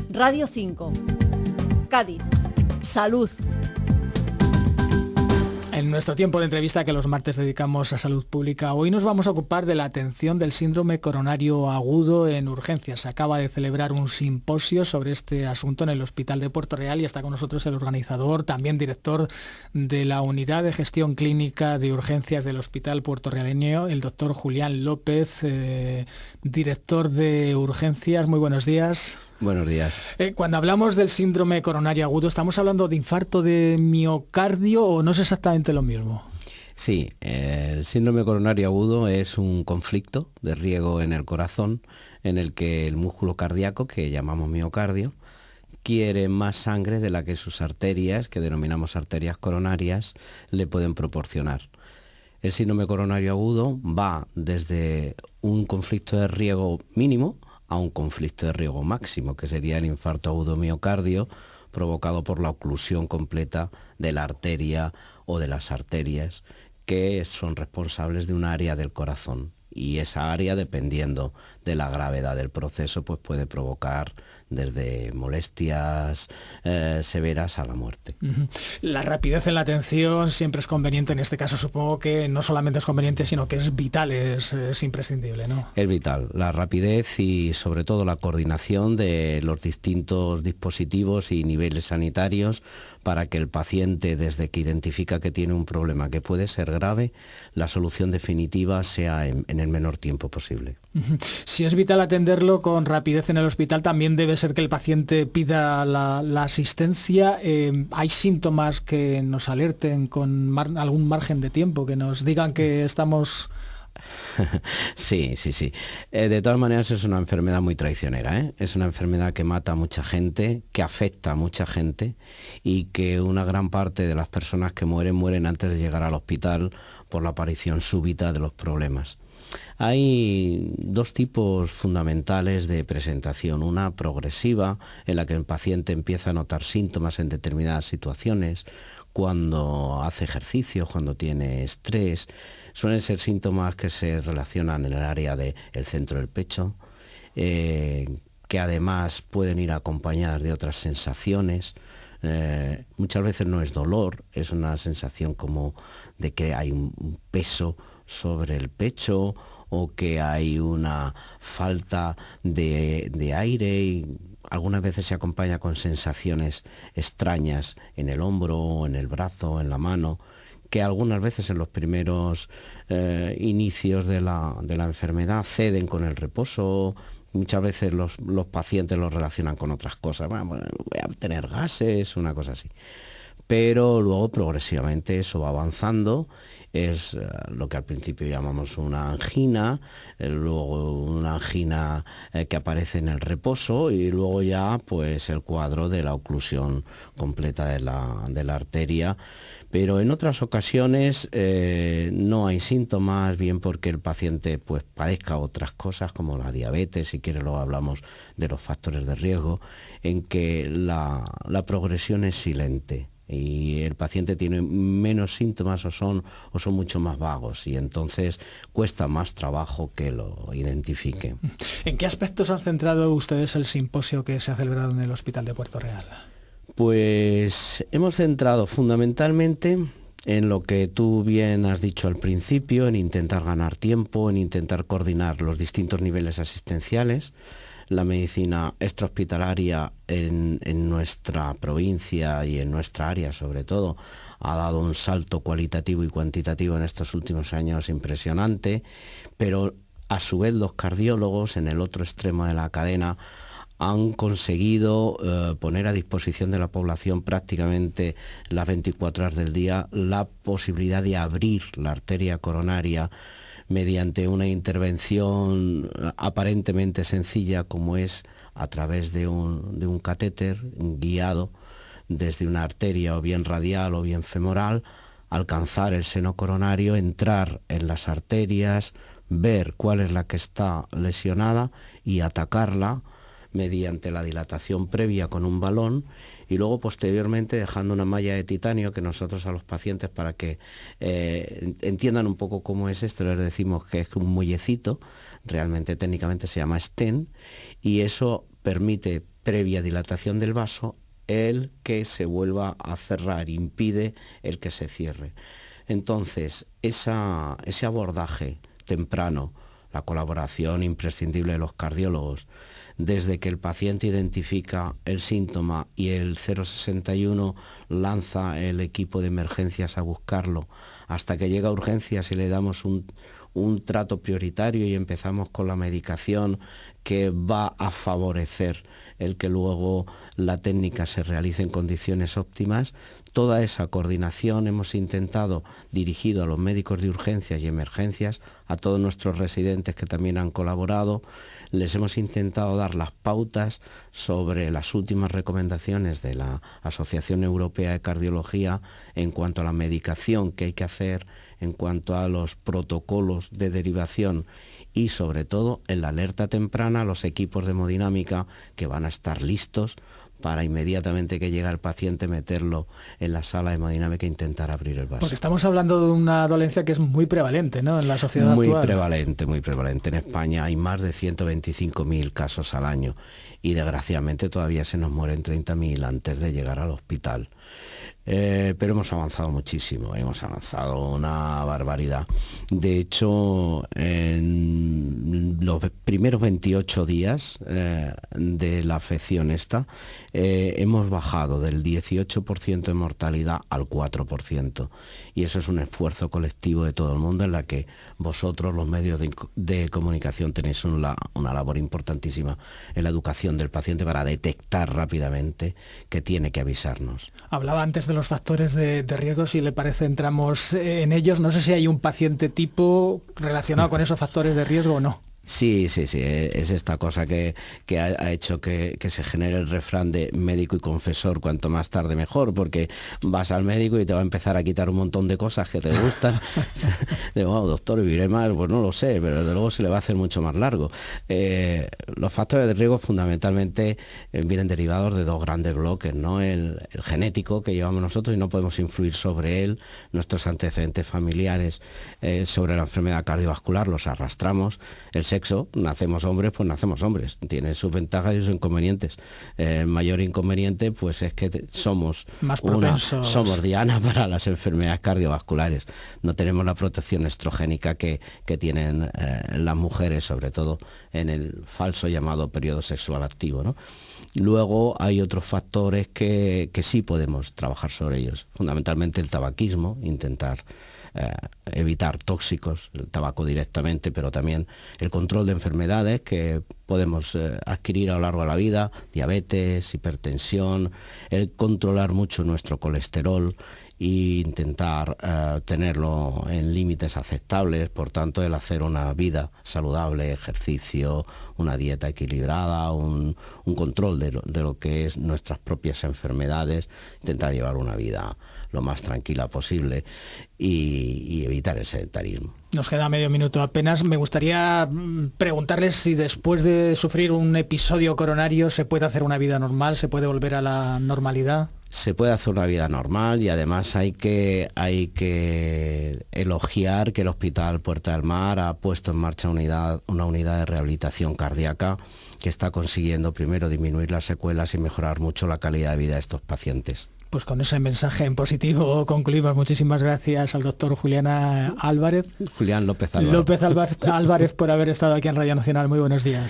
Radio 5, Cádiz, salud. En nuestro tiempo de entrevista que los martes dedicamos a salud pública, hoy nos vamos a ocupar de la atención del síndrome coronario agudo en urgencias. Se acaba de celebrar un simposio sobre este asunto en el Hospital de Puerto Real y está con nosotros el organizador, también director de la Unidad de Gestión Clínica de Urgencias del Hospital puertorrealeño, el doctor Julián López, director de Urgencias. Muy buenos días. Buenos días. Cuando hablamos del síndrome coronario agudo, ¿estamos hablando de infarto de miocardio o no es exactamente lo mismo? Sí, el síndrome coronario agudo es un conflicto de riego en el corazón en el que el músculo cardíaco, que llamamos miocardio, quiere más sangre de la que sus arterias, que denominamos arterias coronarias, le pueden proporcionar. El síndrome coronario agudo va desde un conflicto de riego mínimo a un conflicto de riego máximo, que sería el infarto agudo miocardio, provocado por la oclusión completa de la arteria o de las arterias, que son responsables de un área del corazón. Y esa área, dependiendo de la gravedad del proceso, pues puede provocar desde molestias severas a la muerte. La rapidez en la atención siempre es conveniente. En este caso supongo que no solamente es conveniente, sino que es vital, es imprescindible, ¿no? Es vital, la rapidez y sobre todo la coordinación de los distintos dispositivos y niveles sanitarios para que el paciente, desde que identifica que tiene un problema que puede ser grave, la solución definitiva sea en el menor tiempo posible. Si es vital atenderlo con rapidez en el hospital, también debe ser que el paciente pida la asistencia. ¿Hay síntomas que nos alerten con algún margen de tiempo, que nos digan que estamos...? Sí. De todas maneras es una enfermedad muy traicionera, ¿eh? Es una enfermedad que mata a mucha gente, que afecta a mucha gente y que una gran parte de las personas que mueren antes de llegar al hospital por la aparición súbita de los problemas. Hay dos tipos fundamentales de presentación, una progresiva en la que el paciente empieza a notar síntomas en determinadas situaciones, cuando hace ejercicio, cuando tiene estrés. Suelen ser síntomas que se relacionan en el área del centro del pecho, que además pueden ir acompañadas de otras sensaciones. Muchas veces no es dolor, es una sensación como de que hay un peso sobre el pecho o que hay una falta de aire y algunas veces se acompaña con sensaciones extrañas en el hombro o en el brazo o en la mano, que algunas veces en los primeros inicios de la enfermedad ceden con el reposo. Muchas veces los pacientes los relacionan con otras cosas. Bueno, voy a tener gases, una cosa así. Pero luego progresivamente eso va avanzando, es lo que al principio llamamos una angina, luego una angina que aparece en el reposo y luego ya pues el cuadro de la oclusión completa de la arteria. Pero en otras ocasiones no hay síntomas, bien porque el paciente pues padezca otras cosas como la diabetes, si quiere luego hablamos de los factores de riesgo, en que la progresión es silente y el paciente tiene menos síntomas o son mucho más vagos y entonces cuesta más trabajo que lo identifique. ¿En qué aspectos han centrado ustedes el simposio que se ha celebrado en el Hospital de Puerto Real? Pues hemos centrado fundamentalmente en lo que tú bien has dicho al principio, en intentar ganar tiempo, en intentar coordinar los distintos niveles asistenciales. La medicina extrahospitalaria en nuestra provincia y en nuestra área sobre todo ha dado un salto cualitativo y cuantitativo en estos últimos años impresionante, pero a su vez los cardiólogos en el otro extremo de la cadena han conseguido poner a disposición de la población prácticamente las 24 horas del día la posibilidad de abrir la arteria coronaria mediante una intervención aparentemente sencilla como es a través de un catéter guiado desde una arteria o bien radial o bien femoral, alcanzar el seno coronario, entrar en las arterias, ver cuál es la que está lesionada y atacarla mediante la dilatación previa con un balón y luego posteriormente dejando una malla de titanio que nosotros a los pacientes, para que entiendan un poco cómo es esto, les decimos que es un muellecito, realmente técnicamente se llama stent, y eso permite, previa dilatación del vaso, el que se vuelva a cerrar, impide el que se cierre. Entonces, ese abordaje temprano, la colaboración imprescindible de los cardiólogos, desde que el paciente identifica el síntoma y el 061 lanza el equipo de emergencias a buscarlo, hasta que llega a urgencias y le damos un trato prioritario y empezamos con la medicación que va a favorecer el que luego la técnica se realice en condiciones óptimas. Toda esa coordinación hemos intentado, dirigido a los médicos de urgencias y emergencias, a todos nuestros residentes que también han colaborado, les hemos intentado dar las pautas sobre las últimas recomendaciones de la Asociación Europea de Cardiología en cuanto a la medicación que hay que hacer, en cuanto a los protocolos de derivación y sobre todo en la alerta temprana los equipos de hemodinámica que van a estar listos para inmediatamente que llega el paciente meterlo en la sala de hemodinámica e intentar abrir el vaso. Porque estamos hablando de una dolencia que es muy prevalente, ¿no?, en la sociedad muy actual. Muy prevalente. En España hay más de 125.000 casos al año y desgraciadamente todavía se nos mueren 30.000 antes de llegar al hospital. Pero hemos avanzado muchísimo, hemos avanzado una barbaridad. De hecho, en los primeros 28 días de la afección esta, hemos bajado del 18% de mortalidad al 4%. Y eso es un esfuerzo colectivo de todo el mundo en la que vosotros, los medios de comunicación, tenéis una labor importantísima en la educación del paciente para detectar rápidamente que tiene que avisarnos. Hablaba antes de los factores de riesgo, si le parece entramos en ellos. No sé si hay un paciente tipo relacionado con esos factores de riesgo o no. Sí, es esta cosa que ha hecho que se genere el refrán de médico y confesor, cuanto más tarde mejor, porque vas al médico y te va a empezar a quitar un montón de cosas que te gustan. Digo, wow, doctor, ¿viviré mal? Pues no lo sé, pero desde luego se le va a hacer mucho más largo. Los factores de riesgo fundamentalmente vienen derivados de dos grandes bloques, ¿no? El genético que llevamos nosotros y no podemos influir sobre él, nuestros antecedentes familiares sobre la enfermedad cardiovascular los arrastramos, el sexo, nacemos hombres, pues nacemos hombres, tiene sus ventajas y sus inconvenientes. El mayor inconveniente pues es que somos más propensos. Somos diana para las enfermedades cardiovasculares, no tenemos la protección estrogénica que tienen las mujeres, sobre todo en el falso llamado periodo sexual activo, ¿no? Luego hay otros factores que sí podemos trabajar sobre ellos, fundamentalmente el tabaquismo, intentar evitar tóxicos, el tabaco directamente, pero también el control de enfermedades que podemos adquirir a lo largo de la vida, diabetes, hipertensión, el controlar mucho nuestro colesterol e intentar tenerlo en límites aceptables, por tanto el hacer una vida saludable, ejercicio, una dieta equilibrada, un control de lo que es nuestras propias enfermedades, intentar llevar una vida lo más tranquila posible y evitar el sedentarismo. Nos queda medio minuto apenas. Me gustaría preguntarles si después de sufrir un episodio coronario se puede hacer una vida normal, se puede volver a la normalidad. Se puede hacer una vida normal y además hay que elogiar que el Hospital Puerta del Mar ha puesto en marcha una unidad de rehabilitación cardíaca que está consiguiendo primero disminuir las secuelas y mejorar mucho la calidad de vida de estos pacientes. Pues con ese mensaje en positivo concluimos. Muchísimas gracias al doctor Julián Álvarez. Julián López Álvarez por haber estado aquí en Radio Nacional. Muy buenos días.